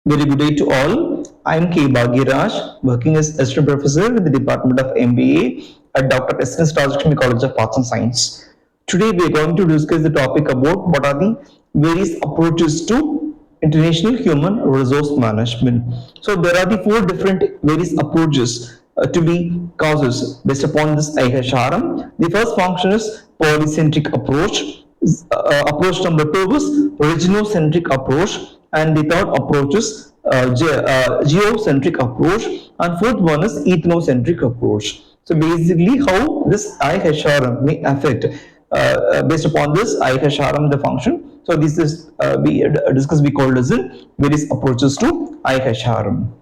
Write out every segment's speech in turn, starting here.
Very good day to all. I am K.Bakiyaraj, working as Assistant Professor in the Department of MBA at Dr. Asst.Prof. College of Arts and Science. Today we are going to discuss the topic about what are the various approaches to international human resource management. So there are the four different various approaches to be causes based upon this IHRM. The first function is polycentric approach. Approach number two is regionocentric approach, and the third approach is geocentric approach, and fourth one is ethnocentric approach. So basically how this IHRM may affect based upon this IHRM the function. So this is we discuss, we call as in various approaches to IHRM.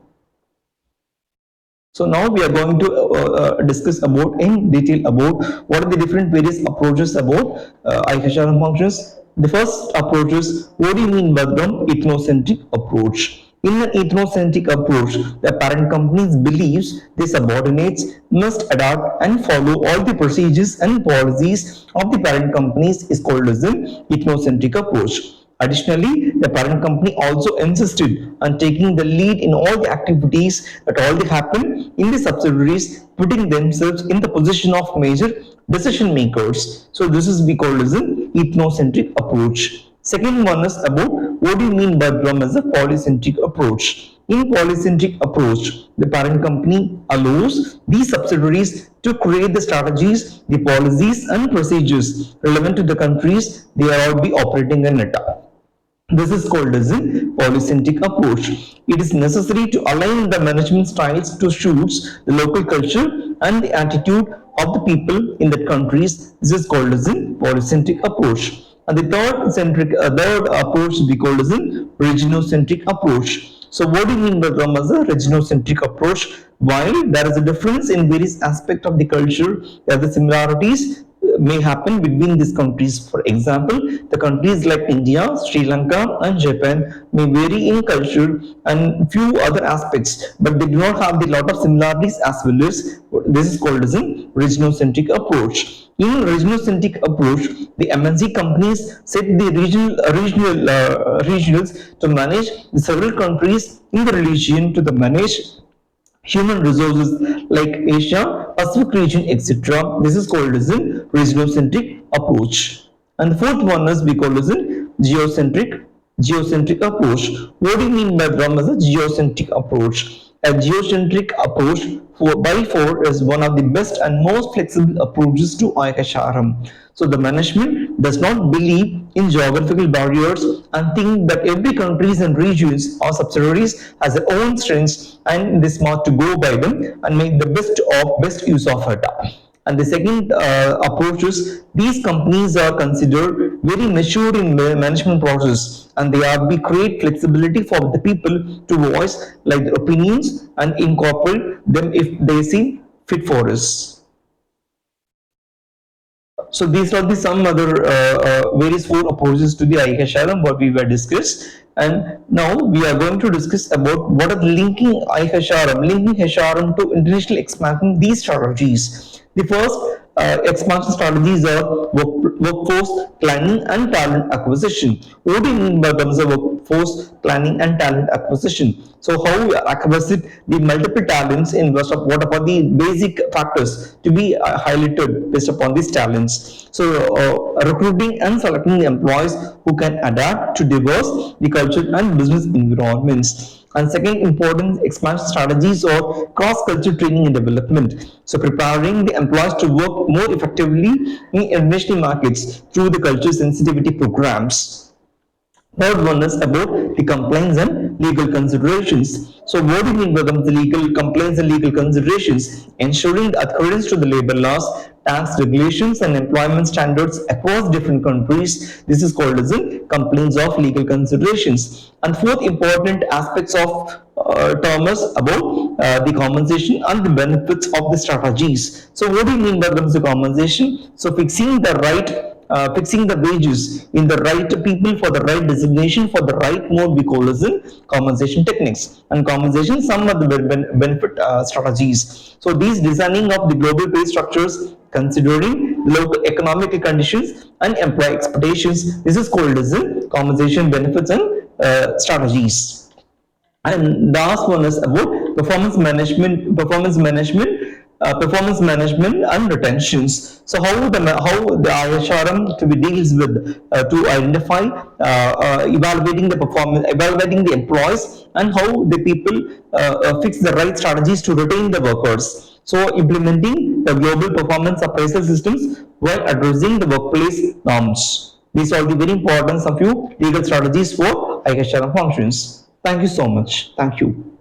So now we are going to discuss about in detail about what are the different various approaches about IHRM functions. The first approach is, what do you mean by the ethnocentric approach? In an ethnocentric approach, the parent company's beliefs the subordinates must adapt and follow all the procedures and policies of the parent companies is called as an ethnocentric approach. Additionally, the parent company also insisted on taking the lead in all the activities that all happen in the subsidiaries, putting themselves in the position of major decision makers. So this is we call as an ethnocentric approach. Second one is about what do you mean by Brahma as a polycentric approach. In polycentric approach, the parent company allows these subsidiaries to create the strategies, the policies and procedures relevant to the countries they are all be operating in it. This is called as a polycentric approach. It is necessary to align the management styles to suit the local culture and the attitude of the people in the countries. This is called as a polycentric approach. And the third approach we call as a regionocentric approach. So what do you mean by Ram as a regionocentric approach? While there is a difference in various aspects of the culture, there are the similarities may happen between these countries. For example, the countries like India, Sri Lanka and Japan may vary in culture and few other aspects, but they do not have the lot of similarities as well as this is called as a regionocentric approach. In regionocentric approach, the MNC companies set the regionals to manage the several countries in the region to the manage human resources like Asia, Pacific region, etc. This is called as a regionocentric approach. And the fourth one is we call as a geocentric approach. What do you mean by Ram as a geocentric approach? A geocentric approach 4x4 is one of the best and most flexible approaches to IHRM. So the management does not believe in geographical barriers and think that every countries and regions or subsidiaries has their own strengths and it is smart to go by them and make the best use of it. And the second approach is, these companies are considered very mature in management process and they are we create flexibility for the people to voice like their opinions and incorporate them if they seem fit for us. So these are the some other various four approaches to the IHRM what we were discussed, and now we are going to discuss about what are linking HRM to international expansion. These strategies. The first expansion strategies are workforce planning and talent acquisition. What do you mean by terms of workforce planning and talent acquisition? So how we acquire the multiple talents in what about the basic factors to be highlighted based upon these talents. So recruiting and selecting the employees who can adapt to diverse the culture and business environments. And second important expansion strategies are cross-cultural training and development. So preparing the employees to work more effectively in international markets through the culture sensitivity programs. Third one is about the compliance and legal considerations. So what do you mean by the legal compliance and legal considerations? Ensuring the adherence to the labor laws, tax regulations and employment standards across different countries. This is called as a compliance of legal considerations. And fourth important aspects of term is about the compensation and the benefits of the strategies. So what do you mean by the compensation? So fixing the wages in the right people for the right designation for the right mode we call as in compensation techniques, and compensation some of the benefit strategies. So these designing of the global pay structures considering local economic conditions and employee expectations. This is called as in compensation benefits and strategies. and the last one is about performance management and retentions. So how the IHRM to be deals with to identify evaluating the employees, and how the people fix the right strategies to retain the workers. So implementing the global performance appraisal systems while addressing the workplace norms. These are the very important of few legal strategies for IHRM functions. Thank you so much. Thank you.